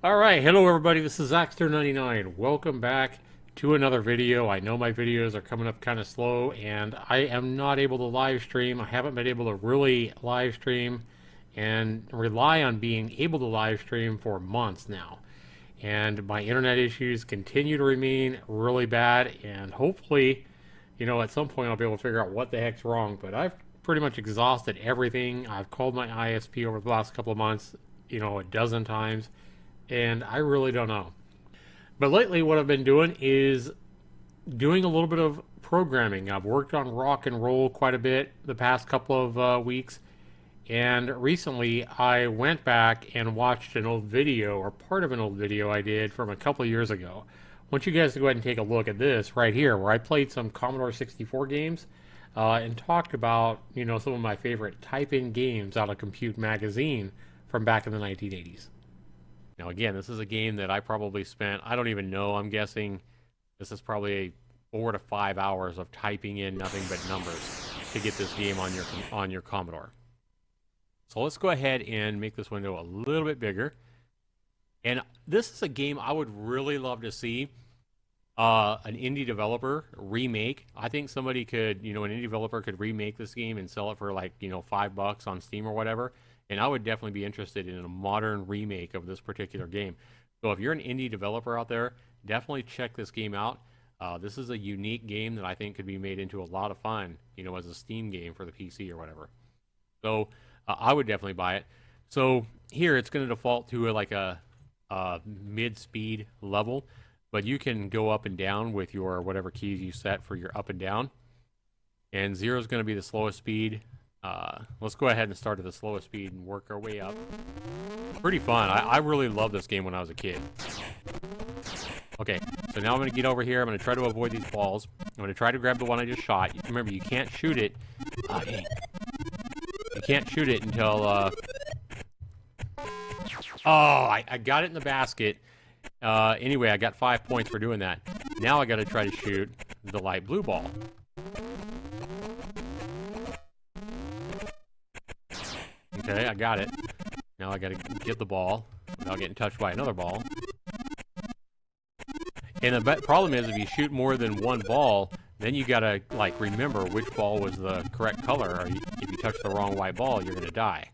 Alright, hello everybody, this is Axter99. Welcome back to another video. I know my videos are coming up kind of slow and I am not able to live stream. I haven't been able to really live stream and rely on being able to live stream for months now. And my internet issues continue to remain really bad, and hopefully, at some point I'll be able to figure out what the heck's wrong. But I've pretty much exhausted everything. I've called my ISP over the last couple of months, a dozen times, and I really don't know. But lately what I've been doing is doing a little bit of programming. I've worked on rock and roll quite a bit the past couple of weeks, and recently I went back and watched an old video, or part of an old video I did from a couple of years ago. I want you guys to go ahead and take a look at this right here, where I played some Commodore 64 games and talked about, some of my favorite type-in games out of Compute Magazine from back in the 1980s. Now again, this is a game that I probably spent, I don't even know, I'm guessing this is probably 4 to 5 hours of typing in nothing but numbers to get this game on your Commodore. So let's go ahead and make this window a little bit bigger. And this is a game I would really love to see an indie developer remake. I think somebody could, an indie developer could remake this game and sell it for like, $5 on Steam or whatever. And I would definitely be interested in a modern remake of this particular game. So if you're an indie developer out there, definitely check this game out. This is a unique game that I think could be made into a lot of fun, as a Steam game for the PC or whatever. So I would definitely buy it. So here it's going to default to like a mid-speed level, but you can go up and down with your whatever keys you set for your up and down. And 0 is going to be the slowest speed. Let's go ahead and start at the slowest speed and work our way up. Pretty fun. I really loved this game when I was a kid. Okay, so now I'm going to get over here. I'm going to try to avoid these balls. I'm going to try to grab the one I just shot. Remember, you can't shoot it. Dang. You can't shoot it until... Oh, I got it in the basket. Anyway, I got 5 points for doing that. Now I got to try to shoot the light blue ball. Okay, I got it. Now I gotta get the ball without getting touched by another ball. And the problem is, if you shoot more than one ball, then you gotta, remember which ball was the correct color, or if you touch the wrong white ball, you're gonna die.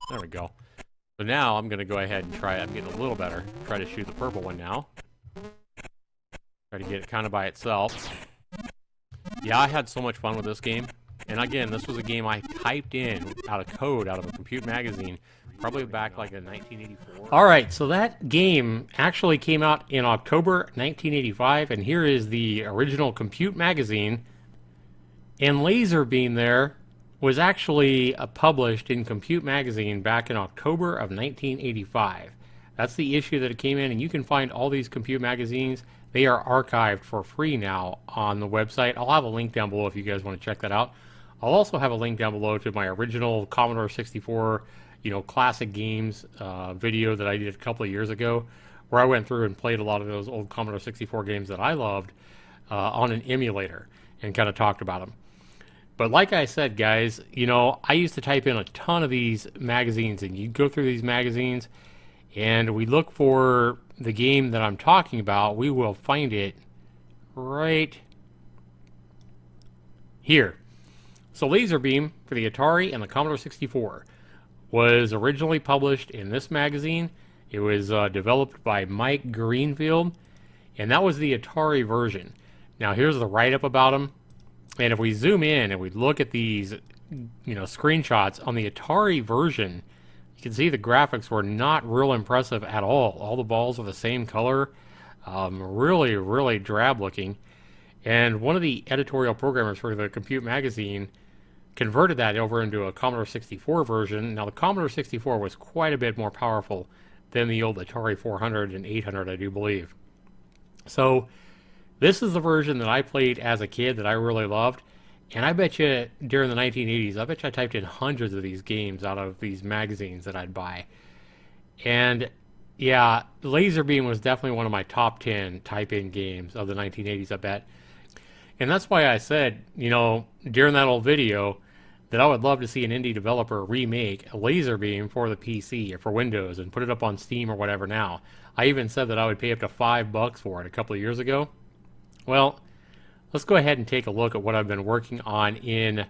There we go. So now I'm gonna go ahead and try it. I'm getting a little better. Try to shoot the purple one now. Try to get it kind of by itself. Yeah, I had so much fun with this game. And again, this was a game I typed in out of code out of a Compute magazine, probably back like in 1984. Alright, so that game actually came out in October 1985, and here is the original Compute magazine. And Laser Beam there was actually published in Compute magazine back in October of 1985. That's the issue that it came in, and you can find all these Compute magazines. They are archived for free now on the website. I'll have a link down below if you guys want to check that out. I'll also have a link down below to my original Commodore 64, classic games video that I did a couple of years ago, where I went through and played a lot of those old Commodore 64 games that I loved on an emulator and kind of talked about them. But like I said, guys, I used to type in a ton of these magazines, and you go through these magazines, and we look for the game that I'm talking about. We will find it right here. So Laser Beam for the Atari and the Commodore 64 was originally published in this magazine. It was developed by Mike Greenfield, and that was the Atari version. Now here's the write-up about them. And if we zoom in and we look at these, screenshots on the Atari version, you can see the graphics were not real impressive at all. All the balls are the same color, really, really drab looking. And one of the editorial programmers for the Compute magazine converted that over into a Commodore 64 version. Now the Commodore 64 was quite a bit more powerful than the old Atari 400 and 800, I do believe. So this is the version that I played as a kid that I really loved. And I bet you during the 1980s, I bet you I typed in hundreds of these games out of these magazines that I'd buy. And yeah, Laser Beam was definitely one of my top 10 type-in games of the 1980s, I bet. And that's why I said, during that old video that I would love to see an indie developer remake a laser beam for the PC or for Windows and put it up on Steam or whatever now. I even said that I would pay up to $5 for it a couple of years ago. Well, let's go ahead and take a look at what I've been working on in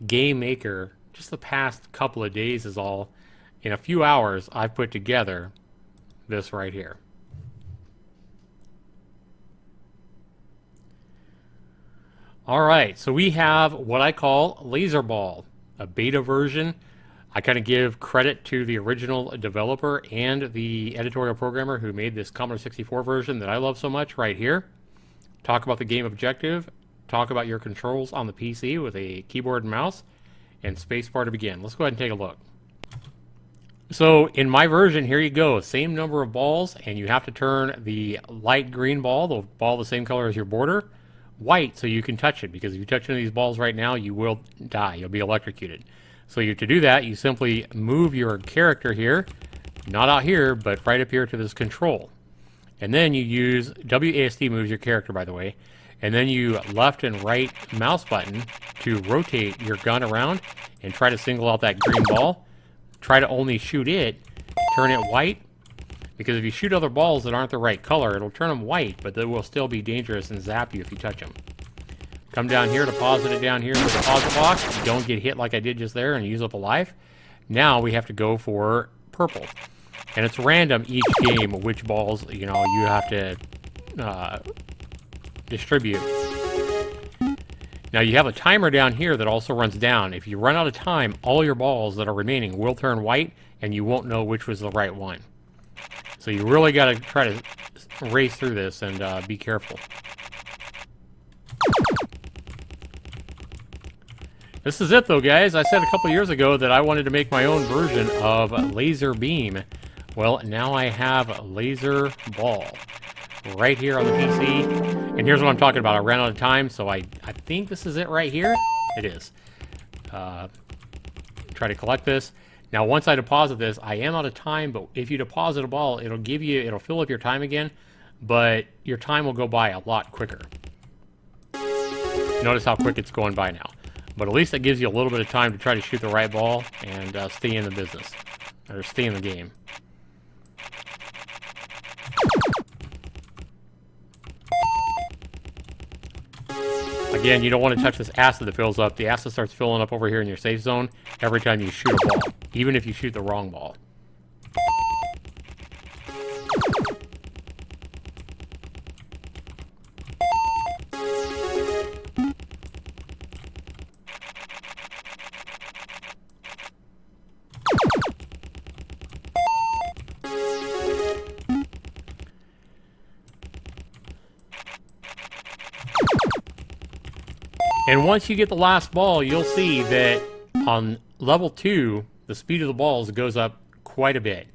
Game Maker. Just the past couple of days is all. In a few hours, I've put together this right here. Alright, so we have what I call Laser Ball, a beta version. I kind of give credit to the original developer and the editorial programmer who made this Commodore 64 version that I love so much right here. Talk about the game objective, talk about your controls on the PC with a keyboard and mouse, and spacebar to begin. Let's go ahead and take a look. So in my version, here you go, same number of balls, and you have to turn the light green ball, the ball the same color as your border, white so you can touch it, because if you touch any of these balls right now, you will die. You'll be electrocuted. So to do that, you simply move your character here, not out here, but right up here to this control. And then you use WASD moves your character, by the way, and then you left and right mouse button to rotate your gun around and try to single out that green ball. Try to only shoot it, turn it white, because if you shoot other balls that aren't the right color, it'll turn them white, but they will still be dangerous and zap you if you touch them. Come down here, deposit it down here in the deposit box. You don't get hit like I did just there and use up a life. Now we have to go for purple. And it's random each game which balls, you have to distribute. Now you have a timer down here that also runs down. If you run out of time, all your balls that are remaining will turn white and you won't know which was the right one. So you really got to try to race through this and be careful. This is it though, guys. I said a couple years ago that I wanted to make my own version of Laser Beam. Well, now I have Laser Ball right here on the PC. And here's what I'm talking about. I ran out of time, so I think this is it right here. It is. Try to collect this. Now, once I deposit this, I am out of time, but if you deposit a ball, it'll fill up your time again, but your time will go by a lot quicker. Notice how quick it's going by now. But at least that gives you a little bit of time to try to shoot the right ball and stay in the business, or stay in the game. Again, you don't want to touch this acid that fills up. The acid starts filling up over here in your safe zone every time you shoot a ball, even if you shoot the wrong ball. And once you get the last ball, you'll see that on level 2, the speed of the balls goes up quite a bit.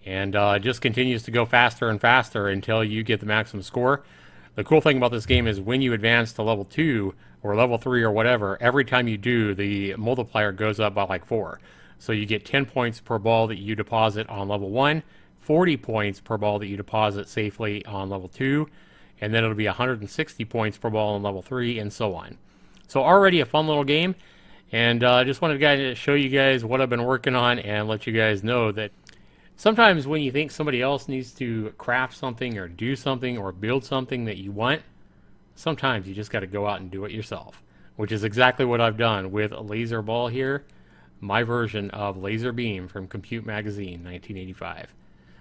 And it just continues to go faster and faster until you get the maximum score. The cool thing about this game is when you advance to level 2 or level 3 or whatever, every time you do, the multiplier goes up by like 4. So you get 10 points per ball that you deposit on level 1, 40 points per ball that you deposit safely on level 2, and then it'll be 160 points per ball on level 3, and so on. So already a fun little game, and I just wanted to show you guys what I've been working on and let you guys know that sometimes when you think somebody else needs to craft something or do something or build something that you want, sometimes you just got to go out and do it yourself, which is exactly what I've done with a Laser Ball here, my version of Laser Beam from Compute Magazine 1985.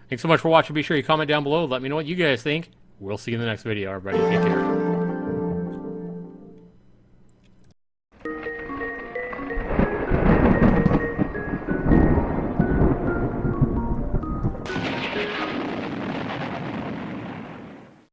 Thanks so much for watching. Be sure you comment down below. Let me know what you guys think. We'll see you in the next video, everybody. Take care.